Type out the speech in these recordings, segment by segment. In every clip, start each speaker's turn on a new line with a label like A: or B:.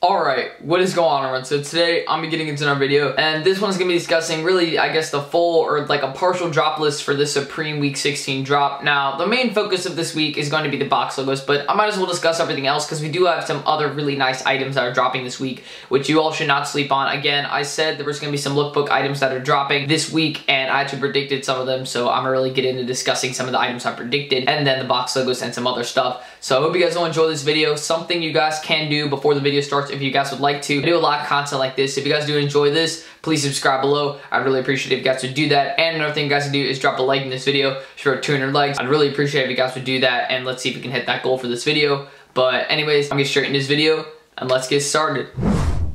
A: Alright, what is going on everyone? So today I'm getting into another video, and this one's going to be discussing really, I guess, the full or like a partial drop list for the Supreme Week 16 drop. Now, the main focus of this week is going to be the box logos, but I might as well discuss everything else because we do have some other really nice items that are dropping this week, which you all should not sleep on. Again, I said there was going to be some lookbook items that are dropping this week, and I actually predicted some of them, so I'm going to really get into discussing some of the items I predicted, and then the box logos and some other stuff. So I hope you guys will enjoy this video. Something you guys can do before the video starts if you guys would like to. I do a lot of content like this. If you guys do enjoy this, please subscribe below. I'd really appreciate it if you guys would do that. And another thing you guys can do is drop a like in this video. Sure, 200 likes. I'd really appreciate it if you guys would do that, and let's see if we can hit that goal for this video. But anyways, I'm gonna get straight into this video and let's get started.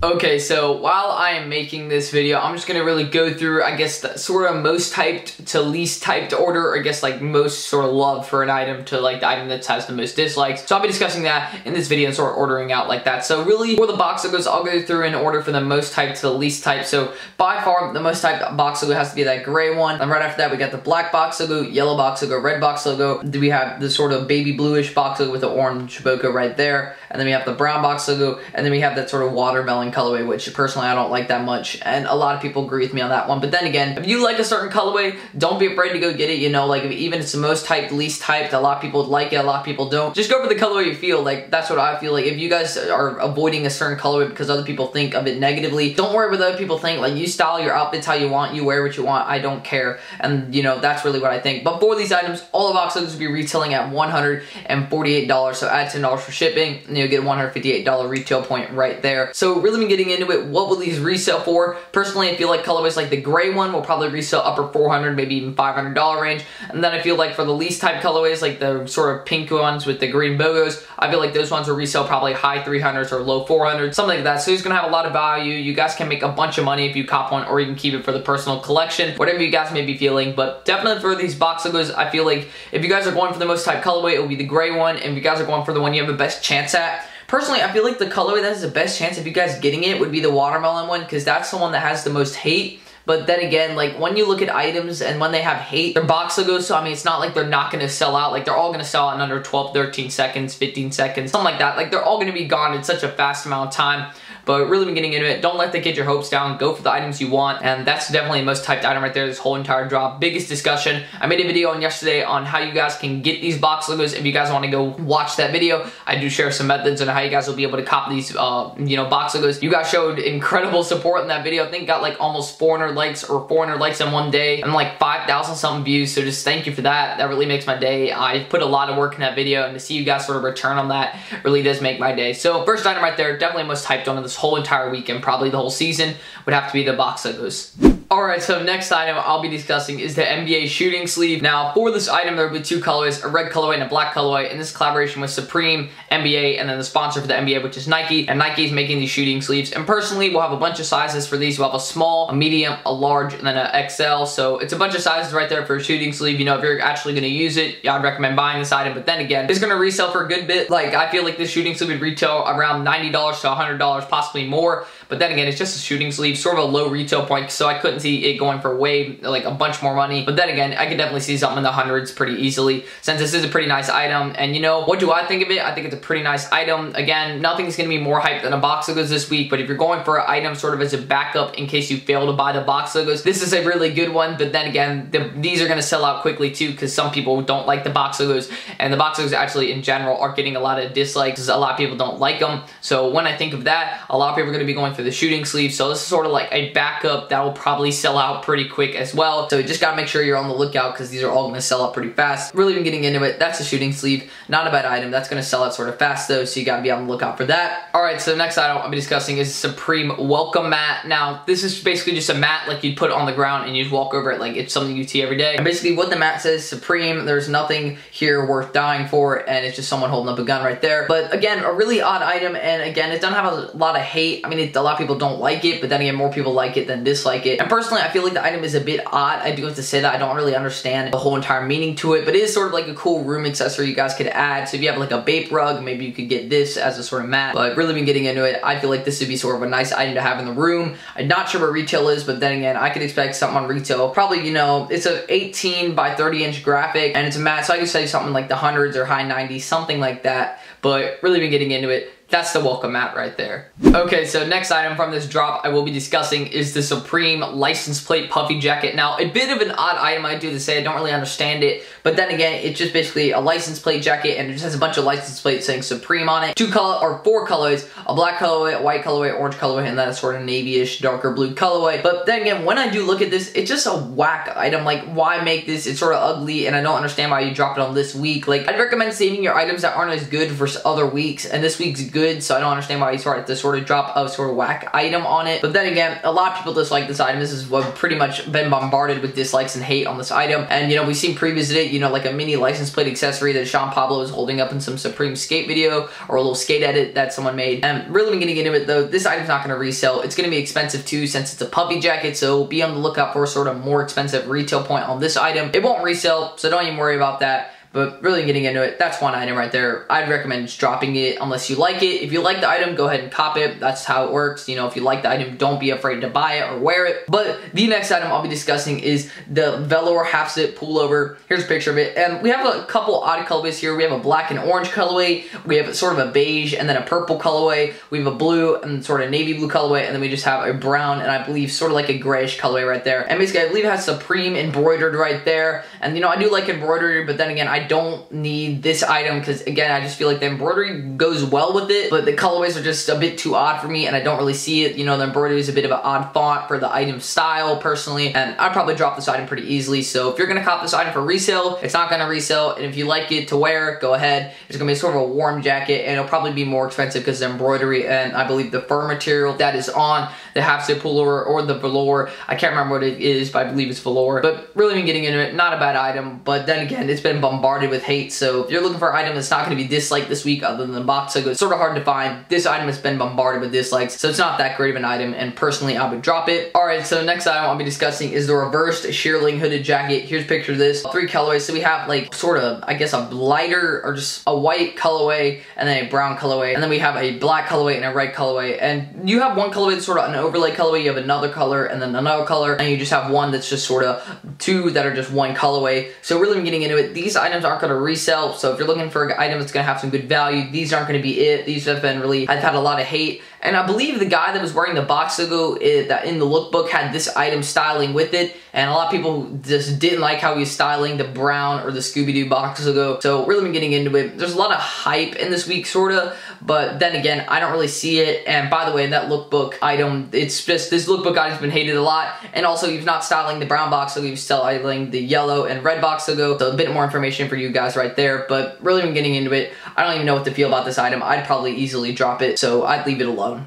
A: Okay, so while I am making this video, I'm just going to really go through, I guess, the sort of most typed to least typed order, or I guess like most sort of love for an item to like the item that has the most dislikes. So I'll be discussing that in this video and sort of ordering out like that. So really, for the box logos, I'll go through in order for the most typed to the least typed. So by far, the most typed box logo has to be that gray one. And right after that, we got the black box logo, yellow box logo, red box logo. Then we have the sort of baby bluish box logo with the orange bokeh right there. And then we have the brown box logo, and then we have that sort of watermelon colorway, which personally I don't like that much, and a lot of people agree with me on that one. But then again, if you like a certain colorway, don't be afraid to go get it. You know, like if even it's the most typed, least typed, a lot of people like it, a lot of people don't. Just go for the colorway you feel. Like, that's what I feel. Like, if you guys are avoiding a certain colorway because other people think of it negatively, don't worry what other people think. Like, you style your outfits how you want, you wear what you want, I don't care. And you know, that's really what I think. But for these items, all the box logos will be retailing at $148, so add $10 for shipping, and you'll get a $158 retail point right there. So really been getting into it, what will these resell for? Personally, I feel like colorways like the gray one will probably resell upper $400, maybe even $500 range. And then I feel like for the least type colorways, like the sort of pink ones with the green bogos, I feel like those ones will resell probably high 300s or low 400s, something like that. So it's gonna have a lot of value. You guys can make a bunch of money if you cop one, or you can keep it for the personal collection, whatever you guys may be feeling. But definitely for these box logos, I feel like if you guys are going for the most type colorway, it will be the gray one. And if you guys are going for the one you have the best chance at, personally, I feel like the colorway that has the best chance of you guys getting it would be the watermelon one, because that's the one that has the most hate. But then again, like when you look at items and when they have hate, they're box logos, so I mean, it's not like they're not going to sell out. Like, they're all going to sell out in under 12, 13 seconds, 15 seconds, something like that. Like, they're all going to be gone in such a fast amount of time. But really been getting into it. Don't let that get your hopes down. Go for the items you want. And that's definitely the most typed item right there, this whole entire drop. Biggest discussion. I made a video on yesterday on how you guys can get these box logos. If you guys want to go watch that video, I do share some methods on how you guys will be able to cop these, you know, box logos. You guys showed incredible support in that video. I think got like almost 400 likes or 400 likes in one day and like 5,000 something views. So just thank you for that. That really makes my day. I put a lot of work in that video, and to see you guys sort of return on that really does make my day. So first item right there, definitely most hyped on this whole entire weekend, probably the whole season, would have to be the box logos. Alright, so next item I'll be discussing is the NBA shooting sleeve. Now, for this item, there will be two colorways, a red colorway and a black colorway, and this collaboration with Supreme, NBA, and then the sponsor for the NBA, which is Nike, and Nike is making these shooting sleeves. And personally, we'll have a bunch of sizes for these. We'll have a small, a medium, a large, and then an XL, so it's a bunch of sizes right there for a shooting sleeve. You know, if you're actually going to use it, I'd recommend buying this item, but then again, it's going to resell for a good bit. Like, I feel like this shooting sleeve would retail around $90 to $100, possibly more. But then again, it's just a shooting sleeve, sort of a low retail point, so I couldn't see it going for way, like, a bunch more money. But then again, I could definitely see something in the hundreds pretty easily, since this is a pretty nice item. And you know, what do I think of it? I think it's a pretty nice item. Again, nothing's going to be more hyped than a box logos this week, but if you're going for an item sort of as a backup in case you fail to buy the box logos, this is a really good one. But then again, these are going to sell out quickly too, because some people don't like the box logos, and the box logos actually in general are getting a lot of dislikes, because a lot of people don't like them. So when I think of that, a lot of people are going to be going for the shooting sleeve. So this is sort of like a backup that will probably sell out pretty quick as well. So you just gotta make sure you're on the lookout, because these are all gonna sell out pretty fast. Really been getting into it. That's a shooting sleeve. Not a bad item. That's gonna sell out sort of fast though, so you gotta be on the lookout for that. Alright, so the next item I'll be discussing is Supreme Welcome Mat. Now, this is basically just a mat like you'd put on the ground and you'd walk over it like it's something you see every day. And basically what the mat says, Supreme, there's nothing here worth dying for, and it's just someone holding up a gun right there. But again, a really odd item, and again, it doesn't have a lot of hate. I mean, a lot of people don't like it, but then again, more people like it than dislike it. And personally, I feel like the item is a bit odd. I do have to say that I don't really understand the whole entire meaning to it, but it is sort of like a cool room accessory you guys could add. So if you have like a bape rug, maybe you could get this as a sort of mat. But really been getting into it. I feel like this would be sort of a nice item to have in the room. I'm not sure what retail is, but then again, I could expect something on retail. Probably, you know, it's a 18 by 30 inch graphic, and it's a mat, so I could say something like the hundreds or high 90s, something like that. But really been getting into it. That's the welcome mat right there. Okay, so next item from this drop I will be discussing is the Supreme license plate puffy jacket. Now, a bit of an odd item, I do to say. I don't really understand it, but then again, it's just basically a license plate jacket, and it just has a bunch of license plates saying Supreme on it. 4 colors, a black colorway, a white colorway, orange colorway, and then a sort of navy-ish, darker blue colorway. But then again, when I do look at this, it's just a whack item. Like, why make this? It's sort of ugly, and I don't understand why you drop it on this week. Like, I'd recommend saving your items that aren't as good for other weeks, and this week's good, so I don't understand why you sort of drop a sort of whack item on it. But then again, a lot of people dislike this item. This is what pretty much been bombarded with dislikes and hate on this item. And you know, we've seen previews of it, you know, like a mini license plate accessory that Sean Pablo is holding up in some Supreme skate video, or a little skate edit that someone made. And really been getting into it though, this item's not gonna resell. It's gonna be expensive too, since it's a puffy jacket, so be on the lookout for a sort of more expensive retail point on this item. It won't resell, so don't even worry about that. But really getting into it, that's one item right there. I'd recommend just dropping it unless you like it. If you like the item, go ahead and cop it. That's how it works. You know, if you like the item, don't be afraid to buy it or wear it. But the next item I'll be discussing is the velour half zip pullover. Here's a picture of it. And we have a couple odd colorways here. We have a black and orange colorway. We have sort of a beige and then a purple colorway. We have a blue and sort of navy blue colorway. And then we just have a brown and I believe sort of like a grayish colorway right there. And basically I believe it has Supreme embroidered right there. And you know, I do like embroidery, but then again, I don't need this item because again, I just feel like the embroidery goes well with it, but the colorways are just a bit too odd for me and I don't really see it. You know, the embroidery is a bit of an odd font for the item style personally, and I'd probably drop this item pretty easily. So if you're gonna cop this item for resale, it's not gonna resell, and if you like it to wear, go ahead. It's gonna be sort of a warm jacket and it'll probably be more expensive because the embroidery and I believe the fur material that is on the half zip pullover or the velour, I can't remember what it is, but I believe it's velour. But really been getting into it, not a bad item, but then again, it's been bombarded with hate. So if you're looking for an item that's not going to be disliked this week other than the box logo, it's sort of hard to find. This item has been bombarded with dislikes, so it's not that great of an item, and personally I would drop it. Alright, so next item I'll be discussing is the reversed shearling hooded jacket. Here's a picture of this. 3 colorways. So we have like sort of, I guess, a lighter or just a white colorway and then a brown colorway, and then we have a black colorway and a red colorway. And you have one colorway that's sort of an overlay colorway, you have another color and then another color, and you just have one that's just sort of 2 that are just one colorway. So really getting into it, these items aren't going to resell, so if you're looking for an item that's going to have some good value, these aren't going to be it. These have been really, I've had a lot of hate, and I believe the guy that was wearing the box logo that in the lookbook had this item styling with it, and a lot of people just didn't like how he was styling the brown or the Scooby-Doo box logo. So really been getting into it. There's a lot of hype in this week, sorta, but then again, I don't really see it. And by the way, that lookbook item, it's just, this lookbook item's been hated a lot, and also he's not styling the brown box logo, he's styling the yellow and red box logo, so a bit more information for you guys right there. But really been getting into it. I don't even know what to feel about this item. I'd probably easily drop it, so I'd leave it alone.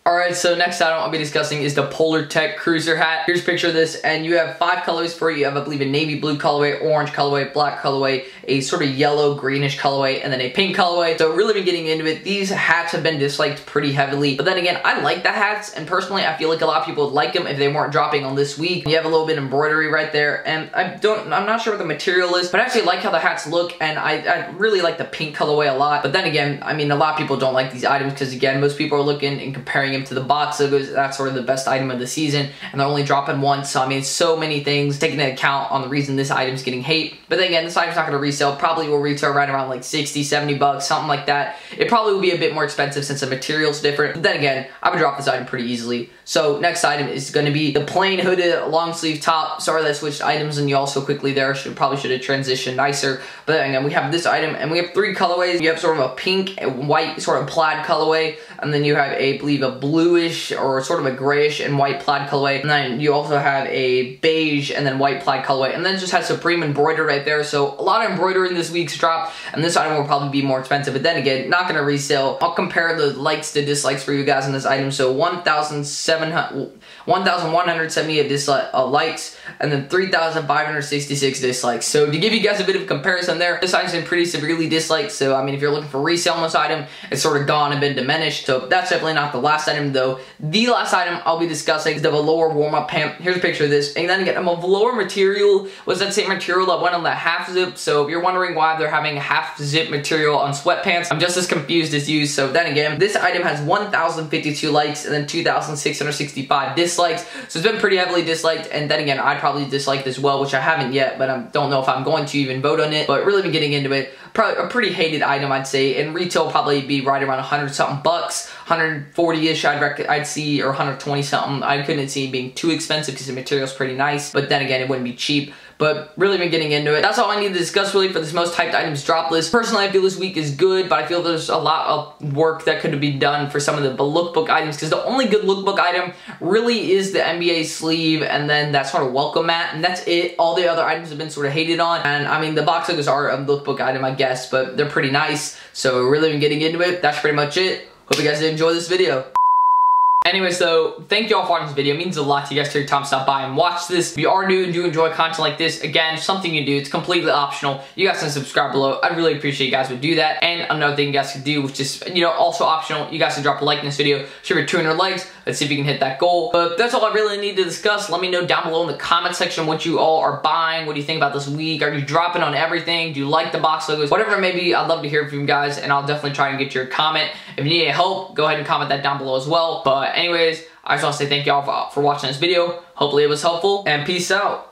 A: Alright, so next item I'll be discussing is the Polar Tech Cruiser hat. Here's a picture of this, and you have 5 colors for it. You have, I believe, a navy blue colorway, orange colorway, black colorway, a sort of yellow greenish colorway, and then a pink colorway. So really been getting into it. These hats have been disliked pretty heavily, but then again, I like the hats, and personally I feel like a lot of people would like them if they weren't dropping on this week. You have a little bit of embroidery right there, and I'm not sure what the material is, but I actually like how the hats look, and I really like the pink colorway a lot. But then again, I mean, a lot of people don't like these items because again, most people are looking and comparing them to the box logos. That's sort of the best item of the season, and they're only dropping once. So I mean, so many things taking into account on the reason this item's getting hate. But then again, this item's not going to resell. Probably will retail right around like 60, 70 bucks, something like that. It probably will be a bit more expensive since the material's different. But then again, I would drop this item pretty easily. So next item is going to be the plain hooded long sleeve top. Sorry that I switched items and you also quickly there. Probably should have transitioned nicer. But then again, we have this item and we have 3 colorways. You have sort of a pink and white sort of plaid colorway, and then you have I believe a bluish or sort of a grayish and white plaid colorway, and then you also have a beige and then white plaid colorway, and then it just has Supreme embroidered right there. So a lot of embroidery in this week's drop, and this item will probably be more expensive, but then again, not going to resell. I'll compare the likes to dislikes for you guys on this item. So 1,178 likes, and then 3,566 dislikes. So to give you guys a bit of comparison there, this item's been pretty severely disliked. So I mean, if you're looking for resale on this item, it's sort of gone and been diminished. So that's definitely not the last item though. The last item I'll be discussing is the velour warm-up pant. Here's a picture of this, and then again, a velour material was that same material that went on the half zip. So if you're wondering why they're having half zip material on sweatpants, I'm just as confused as you. So then again, this item has 1,052 likes and then 2,665 dislikes. So it's been pretty heavily disliked, and then again, I'd probably dislike this as well, which I haven't yet, but I don't know if I'm going to even vote on it, but really been getting into it. probably a pretty hated item, I'd say. And retail probably be right around 100 something bucks, 140-ish I'd see, or 120 something. I couldn't see it being too expensive because the material's pretty nice, but then again, it wouldn't be cheap. But really been getting into it. That's all I need to discuss really for this most hyped items drop list. Personally, I feel this week is good, but I feel there's a lot of work that could be done for some of the lookbook items, because the only good lookbook item really is the NBA sleeve and then that sort of welcome mat, and that's it. All the other items have been sort of hated on, and I mean, the box logos are a lookbook item, I guess, but they're pretty nice. So really been getting into it. That's pretty much it. Hope you guys did enjoy this video. Anyway, so thank you all for watching this video. It means a lot to you guys to take your time to stop by and watch this. If you are new and do enjoy content like this, again, something you do. It's completely optional. You guys can subscribe below. I'd really appreciate you guys would do that. And another thing you guys can do, which is, you know, also optional, you guys can drop a like in this video. Should be 200 likes. Let's see if you can hit that goal. But that's all I really need to discuss. Let me know down below in the comment section what you all are buying. What do you think about this week? Are you dropping on everything? Do you like the box logos? Whatever it may be, I'd love to hear from you guys, and I'll definitely try and get your comment. If you need any help, go ahead and comment that down below as well. But anyways, I just want to say thank you all for watching this video. Hopefully it was helpful, and peace out.